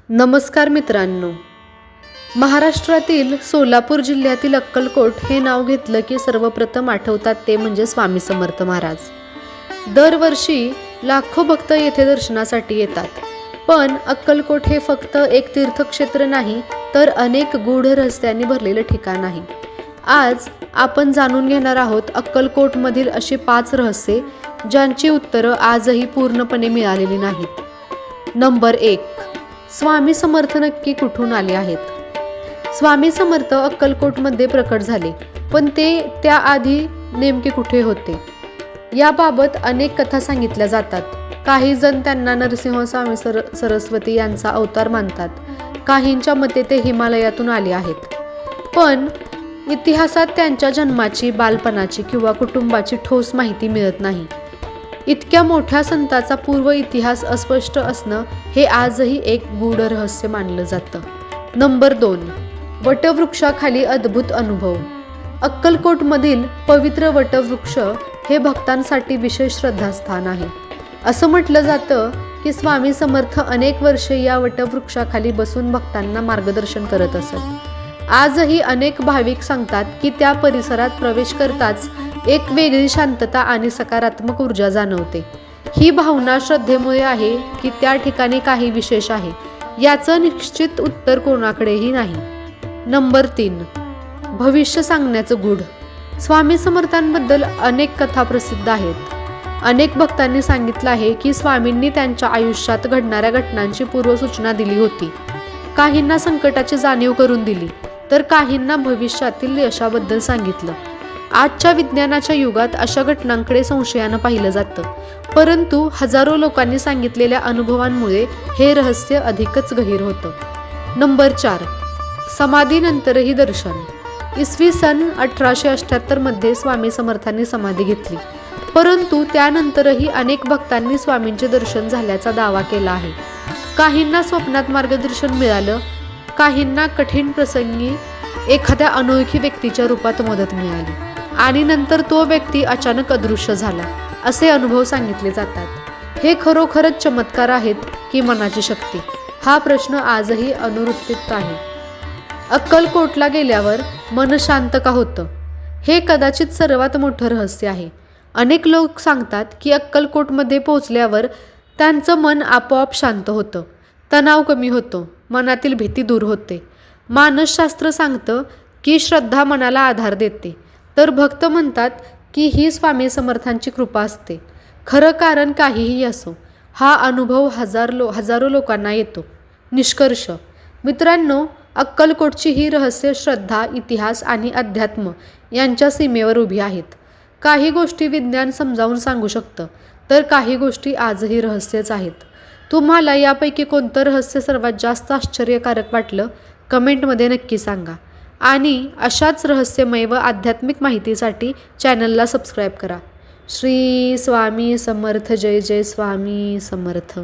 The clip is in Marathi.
नमस्कार मित्रांनो, महाराष्ट्रातील सोलापूर जिल्ह्यातील अक्कलकोट हे नाव घेतलं की सर्वप्रथम आठवतात ते म्हणजे स्वामी समर्थ महाराज. दरवर्षी लाखो भक्त येथे दर्शनासाठी येतात. पण अक्कलकोट हे फक्त एक तीर्थक्षेत्र नाही, तर अनेक गूढ रहस्यांनी भरलेलं ठिकाण आहे. आज आपण जाणून घेणार आहोत अक्कलकोटमधील अशी 5 रहस्ये ज्यांची उत्तरं आजही पूर्णपणे मिळालेली नाहीत. नंबर 1. स्वामी समर्थ नक्की कुठून आले आहेत? स्वामी समर्थ अक्कलकोटमध्ये प्रकट झाले, पण ते त्याआधी नेमके कुठे होते याबाबत अनेक कथा सांगितल्या जातात. काही जण त्यांना नरसिंह स्वामी सरस्वती यांचा अवतार मानतात. काहींच्या मते ते हिमालयातून आले आहेत. पण इतिहासात त्यांच्या जन्माची, बालपणाची किंवा कुटुंबाची ठोस माहिती मिळत नाही. इतक्या मोठ्या संताचा पूर्व इतिहास अस्पष्ट असणं हे आजही एक गूढ रहस्य मानलं जातं. नंबर 2. वटवृक्षाखाली अद्भुत अनुभव. अक्कलकोटमधील पवित्र वटवृक्ष हे भक्तांसाठी विशेष श्रद्धास्थान आहे. असं म्हटलं जातं की स्वामी समर्थ अनेक वर्षे या वटवृक्षाखाली बसून भक्तांना मार्गदर्शन करत असत. आजही अनेक भाविक सांगतात की त्या परिसरात प्रवेश करताच एक वेगळी शांतता आणि सकारात्मक ऊर्जा जाणवते. ही भावना श्रद्धेमुळे आहे की त्या ठिकाणी काही विशेष आहे याचं निश्चित उत्तर कोणाकडेही नाही. नंबर 3. भविष्य सांगण्याचं गूढ. स्वामी समर्थांबद्दल अनेक कथा प्रसिद्ध आहेत. अनेक भक्तांनी सांगितलं आहे की स्वामींनी त्यांच्या आयुष्यात घडणाऱ्या घटनांची पूर्वसूचना दिली होती. काहींना संकटाची जाणीव करून दिली, तर काहींना भविष्यातील यशाबद्दल सांगितलं. आजच्या विज्ञानाच्या युगात अशा घटनांकडे संशयानं पाहिलं जातं, परंतु हजारो लोकांनी सांगितलेल्या अनुभवांमुळे हे रहस्य अधिकच गहीर होतं. नंबर 4. समाधीनंतरही दर्शन. इसवी सन 1878 मध्ये स्वामी समर्थांनी समाधी घेतली, परंतु त्यानंतरही अनेक भक्तांनी स्वामींचे दर्शन झाल्याचा दावा केला आहे. काहींना स्वप्नात मार्गदर्शन मिळालं, काहींना कठीण प्रसंगी एखाद्या अनोळखी व्यक्तीच्या रूपात मदत मिळाली आणि नंतर तो व्यक्ती अचानक अदृश्य झाला, असे अनुभव सांगितले जातात. हे खरोखरच चमत्कार आहेत की मनाची शक्ती? हा प्रश्न आजही अनुत्तरित आहे. अक्कलकोटला गेल्यावर मन शांत का होतं? हे कदाचित सर्वात मोठं रहस्य आहे. अनेक लोक सांगतात की अक्कलकोटमध्ये पोहोचल्यावर त्यांचं मन आपोआप शांत होतं, तणाव कमी होतो, मनातील भीती दूर होते. मानसशास्त्र सांगतं की श्रद्धा मनाला आधार देते, तर भक्त म्हणतात की ही स्वामी समर्थांची कृपा असते. खरं कारण काहीही असो, हा अनुभव हजारो लोकांना येतो. निष्कर्ष मित्रांनो, अक्कलकोटची ही रहस्य श्रद्धा, इतिहास आणि अध्यात्म यांच्या सीमेवर उभी आहेत. काही गोष्टी विज्ञान समजावून सांगू शकतं, तर काही गोष्टी आजही रहस्यच आहेत. तुम्हाला यापैकी कोणतं रहस्य सर्वात जास्त आश्चर्यकारक वाटलं? कमेंटमध्ये नक्की सांगा. आणि अशाच रहस्यमय व आध्यात्मिक माहितीसाठी चॅनलला सबस्क्राईब करा. श्री स्वामी समर्थ. जय जय स्वामी समर्थ.